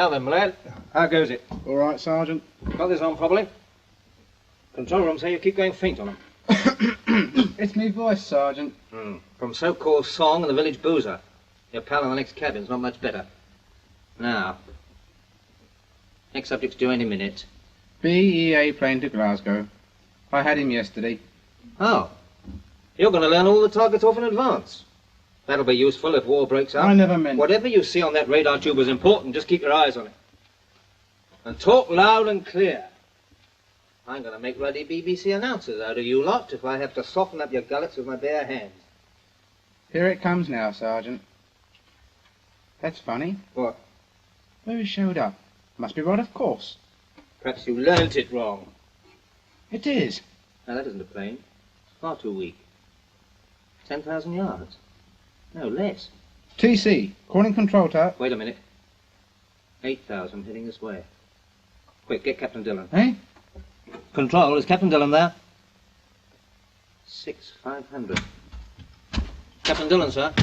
Now then, lad, how goes it? All right, Sergeant. Got this on properly? Control room say you keep going faint on them. It's me voice, Sergeant. From so-called song and the village boozer. Your pal in the next cabin's not much better. Now, next subject's due any minute. BEA plane to Glasgow. I had him yesterday. Oh, you're going to learn all the targets off in advance. That'll be useful if war breaks out. I never meant... Whatever you see on that radar tube is important. Just keep your eyes on it. And talk loud and clear. I'm going to make ruddy BBC announcers out of you lot if I have to soften up your gullets with my bare hands. Here it comes now, Sergeant. That's funny. What? Where he showed up. Must be right, of course. Perhaps you learnt it wrong. It is. Now, that isn't a plane. It's far too weak. 10,000 yards. No, less. TC, calling control tower. Wait a minute. 8,000 heading this way. Quick, get Captain Dillon. Eh? Control, is Captain Dillon there? 6,500. Captain Dillon, sir.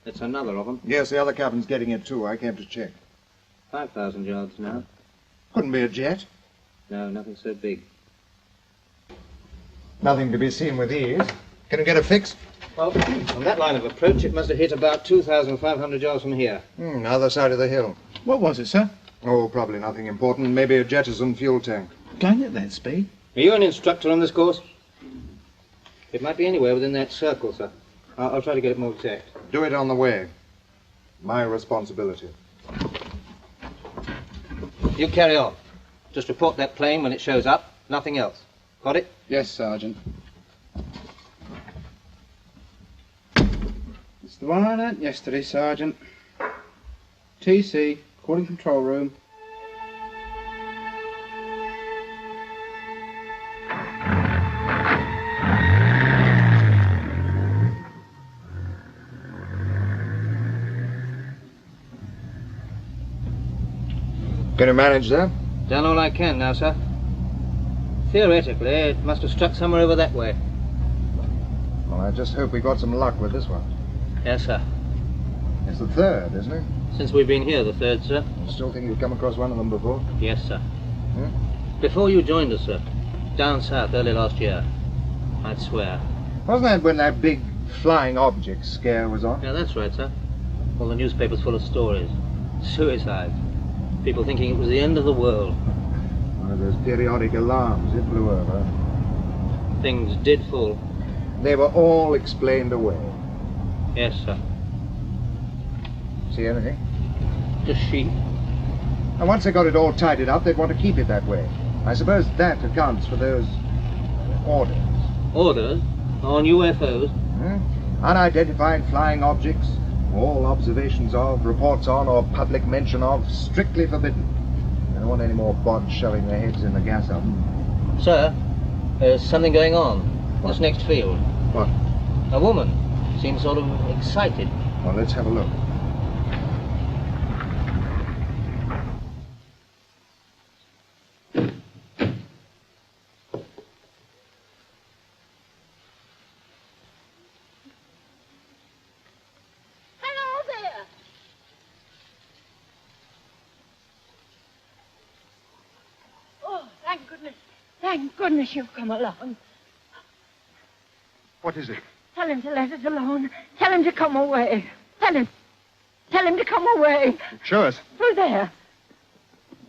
It's another of them. Yes, the other captain's getting it too. I came to check. 5,000 yards now. Couldn't be a jet. No, nothing so big. Nothing to be seen with these. Can you get a fix? Well, on that line of approach, it must have hit about 2,500 yards from here. Other side of the hill. What was it, sir? Oh, probably nothing important. Maybe a jettison fuel tank. Going at that speed? Are you an instructor on this course? It might be anywhere within that circle, sir. I'll try to get it more exact. Do it on the way. My responsibility. You carry on. Just report that plane when it shows up. Nothing else. Got it? Yes, Sergeant. It's the one I learnt yesterday, Sergeant. TC, calling control room. Can you manage that? Done all I can now, sir. Theoretically, it must have struck somewhere over that way. Well, I just hope we got some luck with this one. Yes, sir. It's the third, isn't it? Since we've been here, the third, sir. Still think you've come across one of them before? Yes, sir. Before you joined us, sir. Down south, early last year. I'd swear. Wasn't that when that big flying object scare was on? Yeah, that's right, sir. All the newspapers full of stories. Suicides. People thinking it was the end of the world. One of those periodic alarms, it blew over. Things did fall. They were all explained away. Yes, sir. See anything? Just sheep. And once they got it all tidied up, they'd want to keep it that way. I suppose that accounts for those orders. Orders? On UFOs? Unidentified flying objects, all observations of, reports on, or public mention of, strictly forbidden. They don't want any more bods shoving their heads in the gas oven. Sir, there's something going on. This next field. What? A woman. Seems sort of excited. Well, let's have a look. Thank goodness you've come along. What is it? Tell him to let us alone. Tell him to come away. Tell him to come away. Show us. Through there.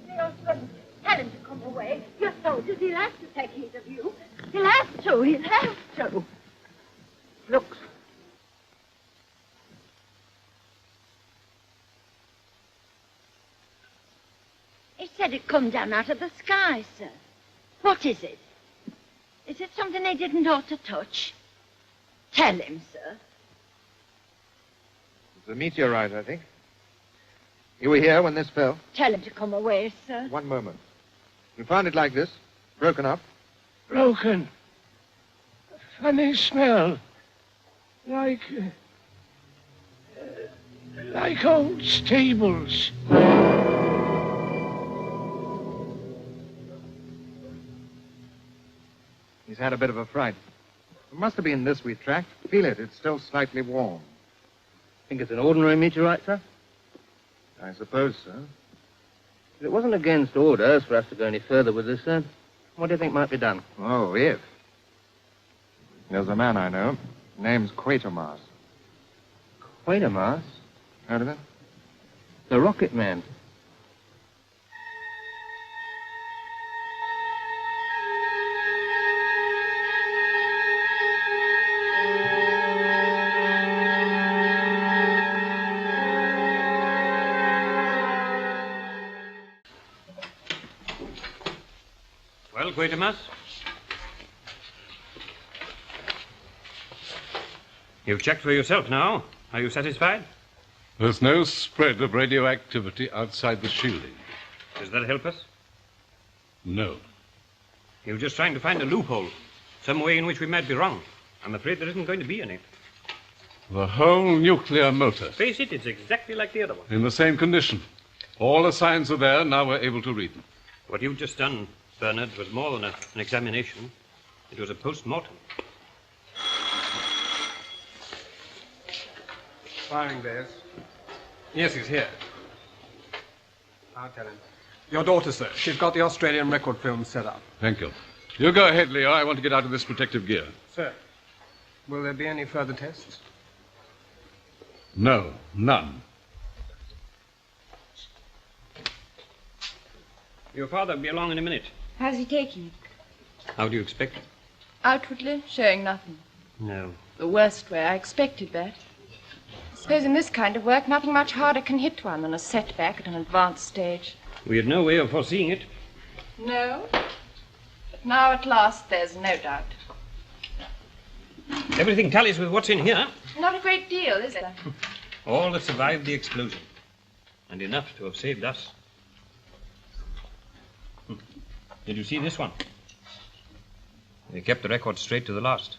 Your husband. Tell him to come away. You're soldiers. He'll have to take heed of you. He'll have to. He'll have to. Look. He said it come down out of the sky, sir. What is it? Is it something they didn't ought to touch? Tell him, sir. It's a meteorite, I think. You were here when this fell? Tell him to come away, sir. One moment. You found it like this, broken up? Broken. A funny smell. Like old stables. He's had a bit of a fright. It must have been this we tracked. Feel it. It's still slightly warm. Think it's an ordinary meteorite, sir? I suppose so. If it wasn't against orders for us to go any further with this, what do you think might be done? Oh, if. There's a man I know. Name's Quatermass. Quatermass? Heard of him? The Rocket Man. Well, Quatermass? You've checked for yourself now. Are you satisfied? There's no spread of radioactivity outside the shielding. Does that help us? No. You're just trying to find a loophole, some way in which we might be wrong. I'm afraid there isn't going to be any. The whole nuclear motor. Face it, it's exactly like the other one. In the same condition. All the signs are there, now we're able to read them. What you've just done, Bernard, was more than an examination. It was a post-mortem. Firing Bears. Yes, he's here. I'll tell him. Your daughter, sir. She's got the Australian record film set up. Thank you. You go ahead, Leo. I want to get out of this protective gear. Sir, will there be any further tests? No, none. Your father will be along in a minute. How's he taking it? How do you expect it? Outwardly, showing nothing. No. The worst way. I expected that. I suppose in this kind of work, nothing much harder can hit one than a setback at an advanced stage. We had no way of foreseeing it. No. But now at last, there's no doubt. Everything tallies with what's in here. Not a great deal, is there? All that survived the explosion. And enough to have saved us. Did you see this one? They kept the record straight to the last.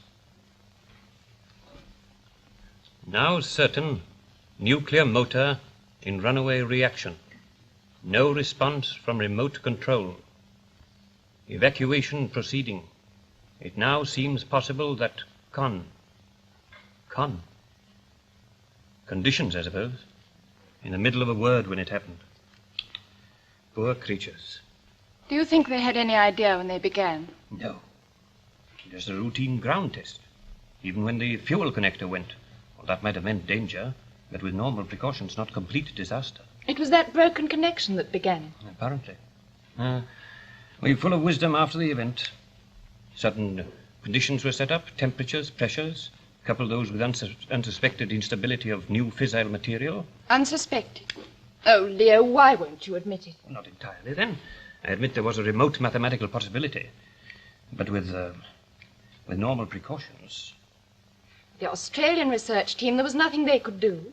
Now certain, nuclear motor in runaway reaction. No response from remote control. Evacuation proceeding. It now seems possible that conditions, I suppose. In the middle of a word when it happened. Poor creatures. Do you think they had any idea when they began? No. Just a routine ground test. Even when the fuel connector went. Well, that might have meant danger, but with normal precautions, not complete disaster. It was that broken connection that began it. Apparently. We were full of wisdom after the event. Certain conditions were set up, temperatures, pressures. Couple those with unsuspected instability of new fissile material. Unsuspected? Oh, Leo, why won't you admit it? Well, not entirely, then. I admit there was a remote mathematical possibility. But with normal precautions. The Australian research team, there was nothing they could do.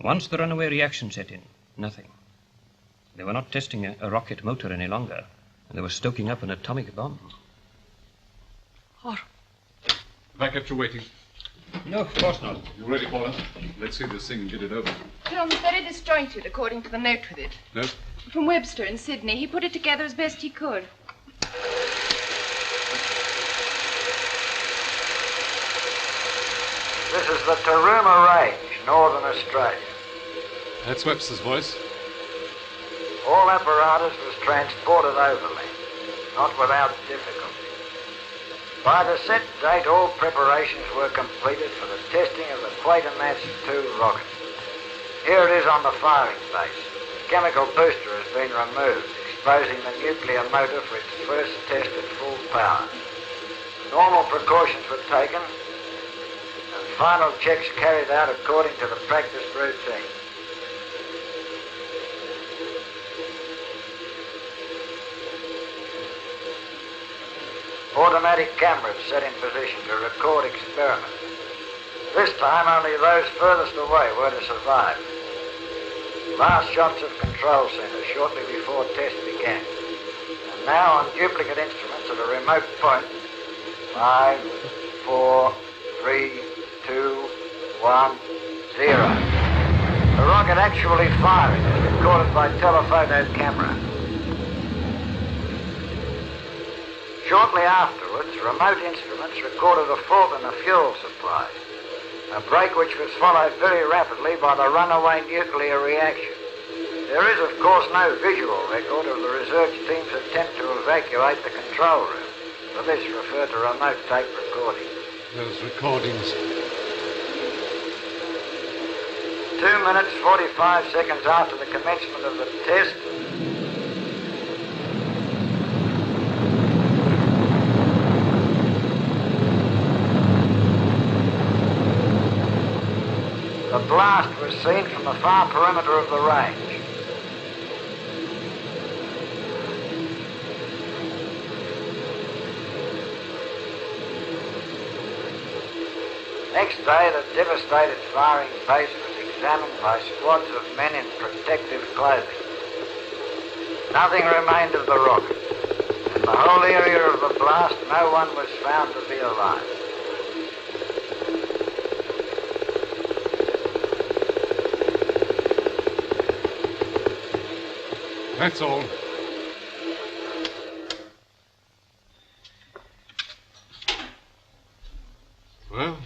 Once the runaway reaction set in, nothing. They were not testing a rocket motor any longer. And they were stoking up an atomic bomb. Horrible. Back at you waiting. No, of course not. You ready, Paula? Let's see this thing and get it over. Film's very disjointed, according to the note with it. No? From Webster in Sydney. He put it together as best he could. This is the Tarooma Range, Northern Australia. That's Webster's voice. All apparatus was transported overland, not without difficulty. By the set date, all preparations were completed for the testing of the Quatermass 2 rocket. Here it is on the firing base. The chemical booster has been removed, exposing the nuclear motor for its first test at full power. Normal precautions were taken, and final checks carried out according to the practice routine. Automatic cameras set in position to record experiments. This time only those furthest away were to survive. Last shots of control center shortly before test began. And now on duplicate instruments at a remote point. 5, 4, 3, 2, 1, 0. The rocket actually firing is recorded by telephoto camera. Shortly afterwards, remote instruments recorded a fault in the fuel supply, a break which was followed very rapidly by the runaway nuclear reaction. There is, of course, no visual record of the research team's attempt to evacuate the control room. For this, refer to remote tape recording. Those recordings. 2 minutes, 45 seconds after the commencement of the test, the blast was seen from the far perimeter of the range. Next day, the devastated firing base was examined by squads of men in protective clothing. Nothing remained of the rocket. In the whole area of the blast, no one was found to be alive. That's all. Well,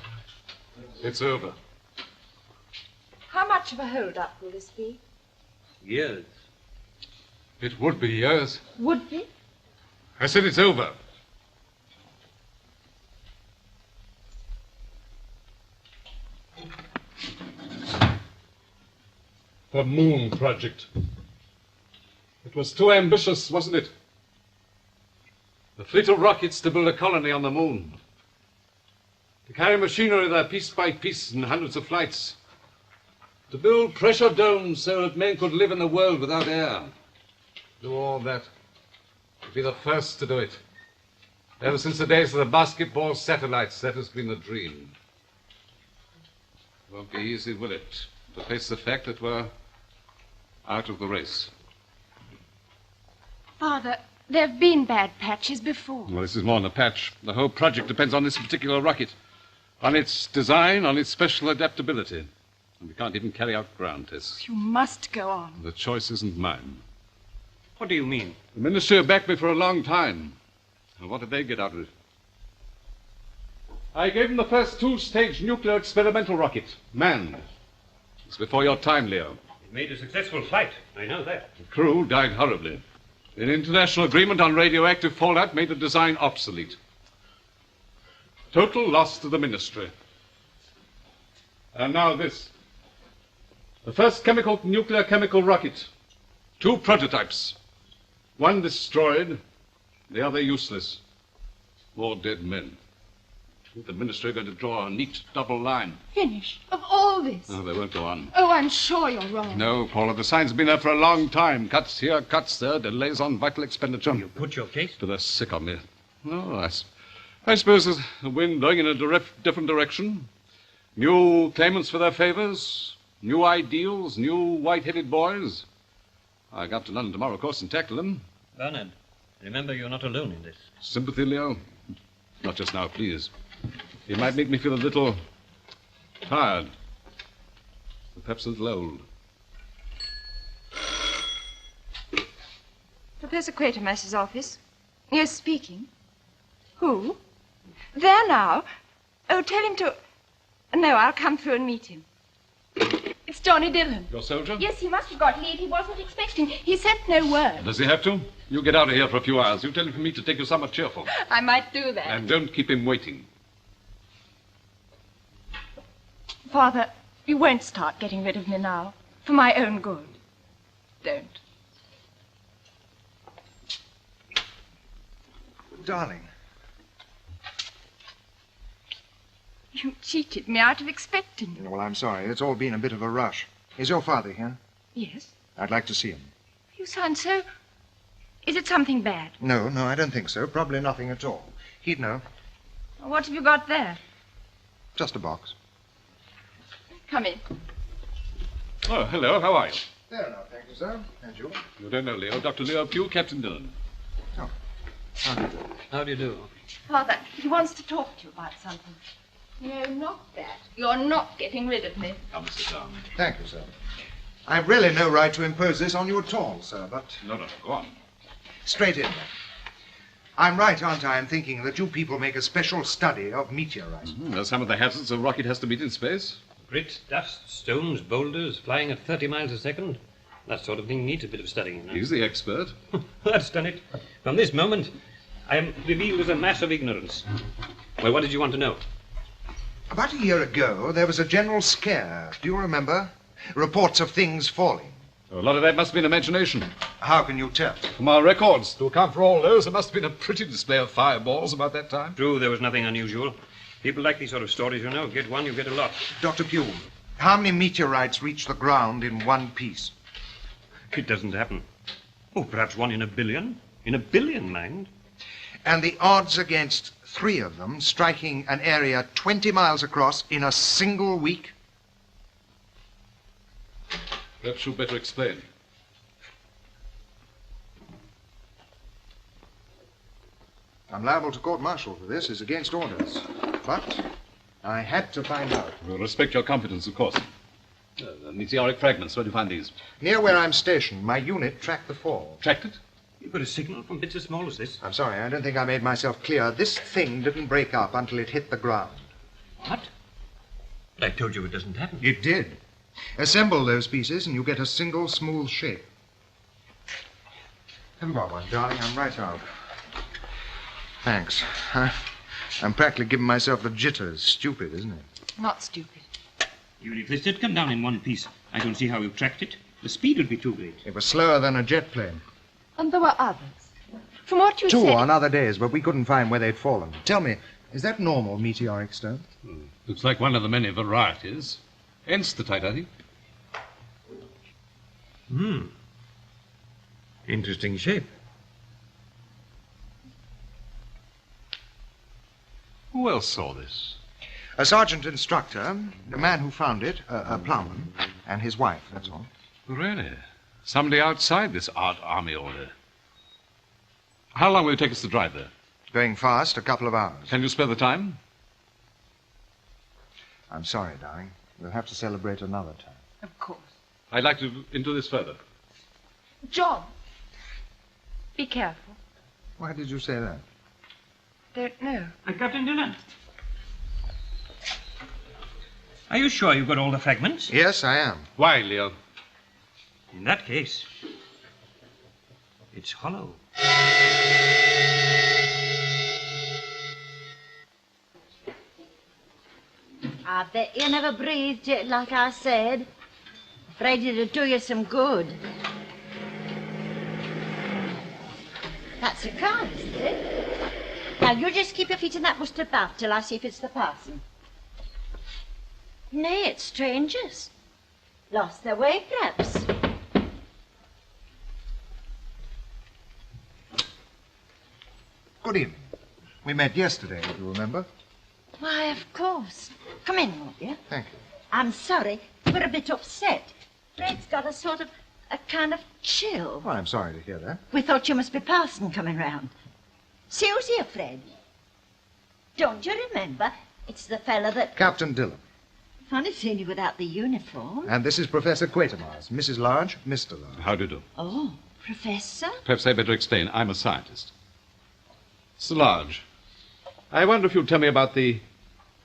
it's over. How much of a hold-up will this be? Years. It would be years. Would be? I said it's over. The Moon Project. It was too ambitious, wasn't it? The fleet of rockets to build a colony on the moon. To carry machinery there piece by piece in hundreds of flights. To build pressure domes so that men could live in a world without air. Do all that. To be the first to do it. Ever since the days of the basketball satellites, that has been the dream. It won't be easy, will it, to face the fact that we're out of the race. Father, there have been bad patches before. Well, this is more than a patch. The whole project depends on this particular rocket. On its design, on its special adaptability. And we can't even carry out ground tests. You must go on. The choice isn't mine. What do you mean? The Ministry have backed me for a long time. And what did they get out of it? I gave them the first two-stage nuclear experimental rocket, manned. It's before your time, Leo. It made a successful flight. I know that. The crew died horribly. An international agreement on radioactive fallout made the design obsolete. Total loss to the Ministry. And now this. The first nuclear chemical rocket. 2 prototypes. One destroyed, the other useless. More dead men. The Ministry are going to draw a neat double line. Finished? Of all this? Oh, they won't go on. Oh, I'm sure you're wrong. No, Paula, the signs have been there for a long time. Cuts here, cuts there, delays on vital expenditure. You put your case? But they're sick of me. No, I suppose there's the wind blowing in a different direction. New claimants for their favors, new ideals, new white-headed boys. I go up to London tomorrow, of course, and tackle them. Bernard, remember you're not alone in this. Sympathy, Leo? Not just now, please. It might make me feel a little tired. Perhaps a little old. Professor Quatermass's office. Yes, speaking. Who? There now. Oh, tell him to... No, I'll come through and meet him. It's Johnny Dillon. Your soldier? Yes, he must have got leave. He wasn't expecting. He sent no word. Does he have to? You get out of here for a few hours. You tell him for me to take you somewhere cheerful. I might do that. And don't keep him waiting. Father, you won't start getting rid of me now. For my own good. Don't. Darling. You cheated me out of expecting you. Well, I'm sorry. It's all been a bit of a rush. Is your father here? Yes? I'd like to see him. You sound so... Is it something bad? No, I don't think so. Probably nothing at all. He'd know. What have you got there? Just a box. Come in. Oh, hello. How are you? There now, thank you, sir. And you? You don't know Leo. Dr. Leo Pugh, Captain Dillon. Oh, how do you do? How do you do? Father, he wants to talk to you about something. No, not that. You're not getting rid of me. Come, sit down. Thank you, sir. I've really no right to impose this on you at all, sir, but... No, go on. Straight in, then. I'm right, aren't I, in thinking that you people make a special study of meteorites? Mm-hmm. There's some of the hazards a rocket has to meet in space. Grit, dust, stones, boulders, flying at 30 miles a second. That sort of thing needs a bit of studying. He's the expert. That's done it. From this moment, I am revealed as a mass of ignorance. Well, what did you want to know? About a year ago, there was a general scare. Do you remember? Reports of things falling. A lot of that must have been imagination. How can you tell? From our records, to account for all those, there must have been a pretty display of fireballs about that time. True, there was nothing unusual. People like these sort of stories, you know. Get one, you get a lot. Dr. Pugh, how many meteorites reach the ground in one piece? It doesn't happen. Oh, perhaps one in a billion. In a billion, mind. And the odds against 3 of them striking an area 20 miles across in a single week? Perhaps you'd better explain. I'm liable to court-martial for this. It's against orders. But I had to find out. We'll respect your competence, of course. The meteoric fragments, where do you find these? Near where I'm stationed, my unit tracked the fall. Tracked it? You've got a signal from bits as small as this. I'm sorry, I don't think I made myself clear. This thing didn't break up until it hit the ground. What? But I told you it doesn't happen. It did. Assemble those pieces and you get a single smooth shape. Haven't got one, darling. I'm right out. Thanks. I'm practically giving myself the jitters. Stupid, isn't it? Not stupid. Even if this did come down in one piece, I don't see how you tracked it. The speed would be too great. It was slower than a jet plane. And there were others. From what you 2 said... on other days, but we couldn't find where they'd fallen. Tell me, is that normal meteoric stone? Looks like one of the many varieties. Hence the title, I think. Interesting shape. Who else saw this? A sergeant instructor, the man who found it, a plowman, and his wife, that's all. Really? Somebody outside this art army order. How long will it take us to drive there? Going fast, a couple of hours. Can you spare the time? I'm sorry, darling. We'll have to celebrate another time. Of course. I'd like to look into this further. John, be careful. Why did you say that? Don't know. Captain Dillon. Are you sure you've got all the fragments? Yes, I am. Why, Leo? In that case, it's hollow. I bet you never breathed it like I said. Afraid it'd do you some good. That's a car, isn't it? Now, you just keep your feet in that mustard bath till I see if it's the parson. Nay, it's strangers. Lost their way, perhaps. Good evening. We met yesterday, if you remember. Why, of course. Come in, won't you? Thank you. I'm sorry. We're a bit upset. Fred's got a kind of chill. Well, I'm sorry to hear that. We thought you must be parson coming round. See who's here, Fred. Don't you remember? It's the fella that... Captain Dillon. Funny seeing you without the uniform. And this is Professor Quatermass. Mrs. Large, Mr. Large. How do you do? Oh, Professor? Perhaps I'd better explain. I'm a scientist. Mr. Large, I wonder if you'd tell me about the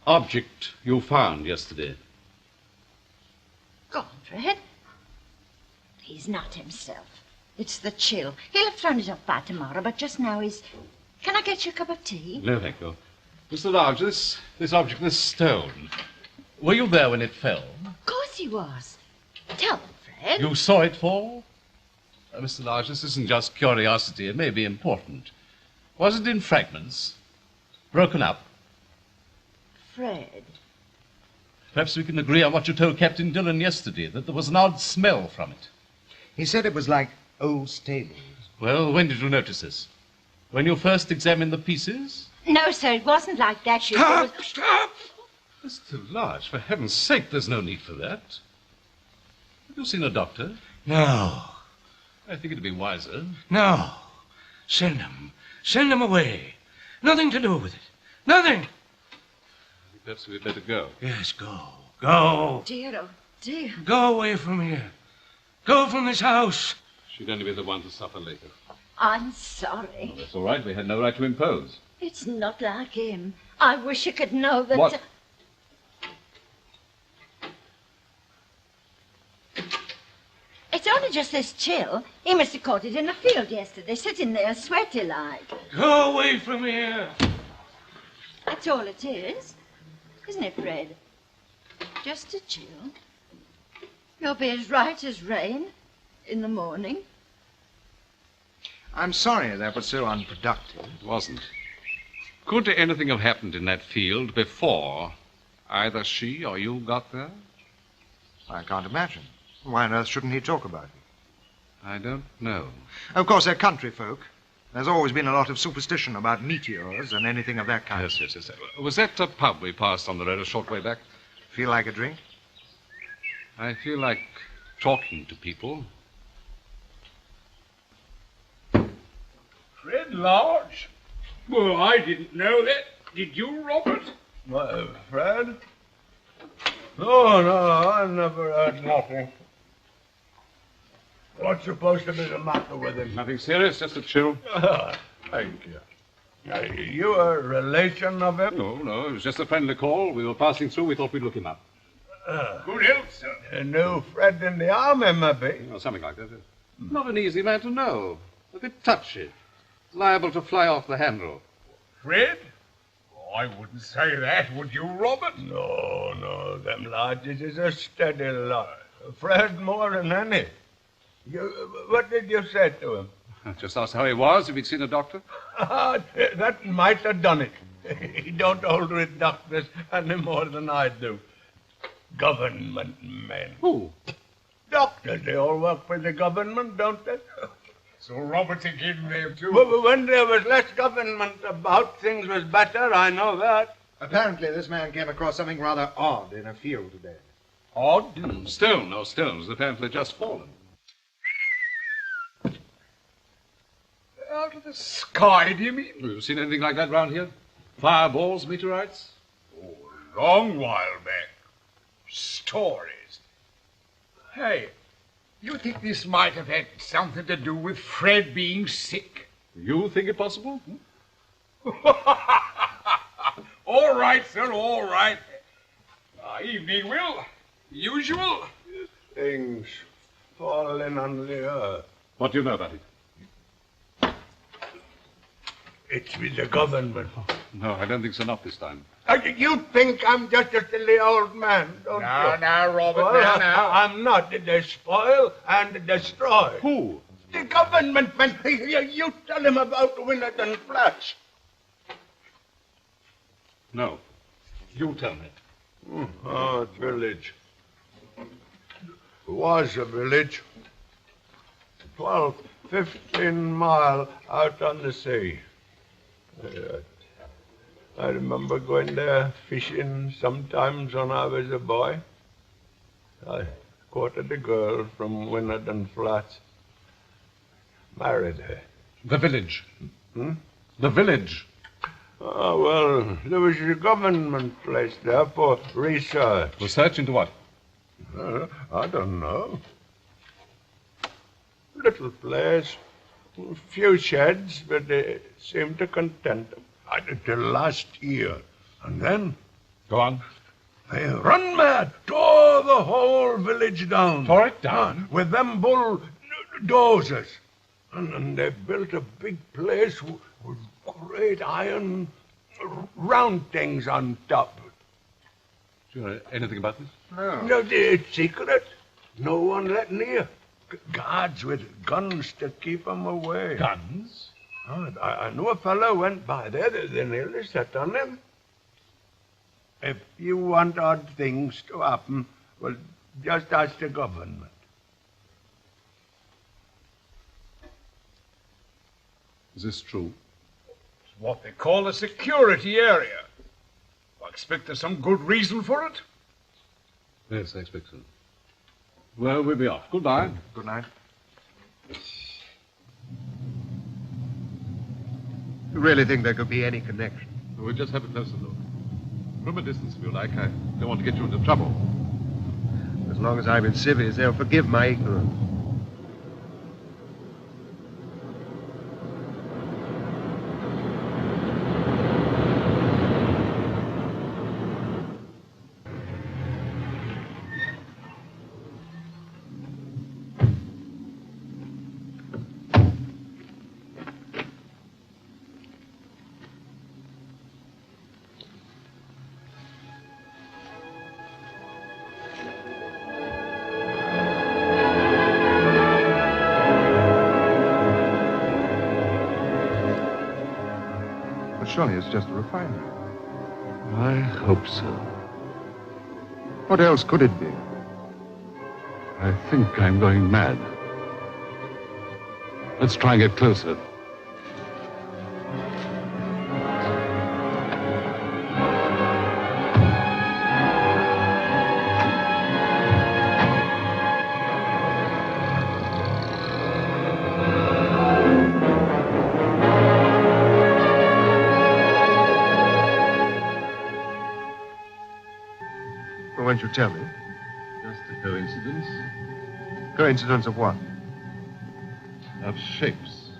object you found yesterday. Go on, Fred. He's not himself. It's the chill. He'll have thrown it off by tomorrow, but just now he's... Can I get you a cup of tea? No, thank you. Mr. Large, this object, this stone, were you there when it fell? Of course he was. Tell me, Fred. You saw it fall? Mr. Large, this isn't just curiosity. It may be important. Was it in fragments? Broken up? Fred. Perhaps we can agree on what you told Captain Dillon yesterday, that there was an odd smell from it. He said it was like old stables. Well, when did you notice this? When you first examined the pieces? No, sir, it wasn't like that. Stop! Mr. Large, for heaven's sake, there's no need for that. Have you seen a doctor? No. I think it'd be wiser. No. Send him. Send him away. Nothing to do with it. Nothing. Perhaps we'd better go. Yes, go. Go. Dear, oh dear. Go away from here. Go from this house. She'd only be the one to suffer later. I'm sorry. Oh, that's all right. We had no right to impose. It's not like him. I wish you could know that... What? It's only just this chill. He must have caught it in the field yesterday, sitting there sweaty like. Go away from here. That's all it is. Isn't it, Fred? Just a chill. You'll be as right as rain in the morning. I'm sorry that was so unproductive. It wasn't. Could anything have happened in that field before either she or you got there? I can't imagine. Why on earth shouldn't he talk about it? I don't know. Of course, they're country folk. There's always been a lot of superstition about meteors and anything of that kind. Yes. Was that a pub we passed on the road a short way back? Feel like a drink? I feel like talking to people. Fred Large? Well, I didn't know that. Did you, Robert? What, Fred? No, I never heard nothing. What's supposed to be the matter with him? Nothing serious, just a chill. Thank you. You a relation of him? No, it was just a friendly call. We were passing through. We thought we'd look him up. Good health, sir. A new Fred in the army, maybe? Something like that. Not an easy man to know. A bit touchy. Liable to fly off the handle. Fred? Oh, I wouldn't say that, would you, Robert? No, them lodges is a steady lot. Fred more than any. What did you say to him? Just asked how he was, if he'd seen a doctor. That might have done it. He don't hold with doctors any more than I do. Government men. Who? Doctors, they all work for the government, don't they? So Robert's a kid there, too? Well, when there was less government about, things was better, I know that. Apparently this man came across something rather odd in a field today. Odd? Stone, no stones, apparently just fallen. Out of the sky, do you mean? You seen anything like that round here? Fireballs, meteorites? Oh, a long while back. Stories. Hey, you think this might have had something to do with Fred being sick? You think it possible? All right, sir, all right. Evening, Will. Usual. Things falling on the earth. What do you know about it? It's with the government. No, I don't think so, not this time. You think I'm just a silly old man, don't you? Now, Robert, Well, now. I'm not. They spoil and destroy. Who? The government man. You tell him about Winnerton Flats. No. You tell me. Village. Was a village. 12, 15 mile out on the sea. I remember going there fishing sometimes when I was a boy. I courted a girl from Winnerton Flats. Married her. The village. The village. Oh, well, there was a government place there for research. Research into what? I don't know. Little place. A few sheds, but they seemed to content them. Till last year. And then? Go on. They run mad, tore the whole village down. Tore it down? With them bulldozers. And they built a big place with great iron round things on top. Do you know anything about this? No, it's secret. No one let near. Guards with guns to keep them away. Guns? Oh, I know a fellow went by there. They nearly set on him. If you want odd things to happen, well, just ask the government. Is this true? It's what they call a security area. I expect there's some good reason for it. Yes, I expect so. Well, we'll be off. Goodbye. Good night. You really think there could be any connection? We'll just have a closer look. From a distance, if you like. I don't want to get you into trouble. As long as I'm in civvies, they'll forgive my ignorance. Surely it's just a refinery. I hope so. What else could it be? I think I'm going mad. Let's try and get closer. Well, won't you tell me? Just a coincidence. Coincidence of what? Of shapes.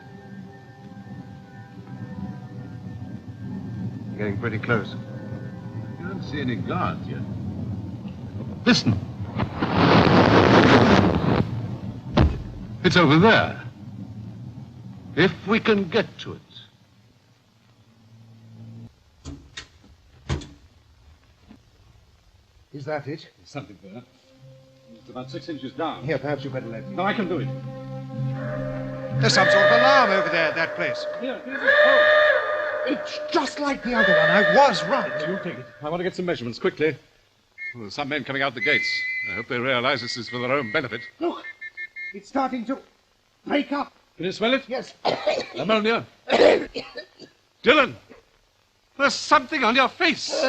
Getting pretty close. I don't see any guards yet. Listen. It's over there. If we can get to it. Is that it? There's something there. It's about 6 inches down. Here, perhaps you better let me. No, I can do it. There's some sort of alarm over there at that place. Here, here's it. Oh. It's just like the other one. I was right. You take it. I want to get some measurements quickly. Well, there's some men coming out the gates. I hope they realize this is for their own benefit. Look, it's starting to break up. Can you smell it? Yes. Ammonia. Dylan, there's something on your face.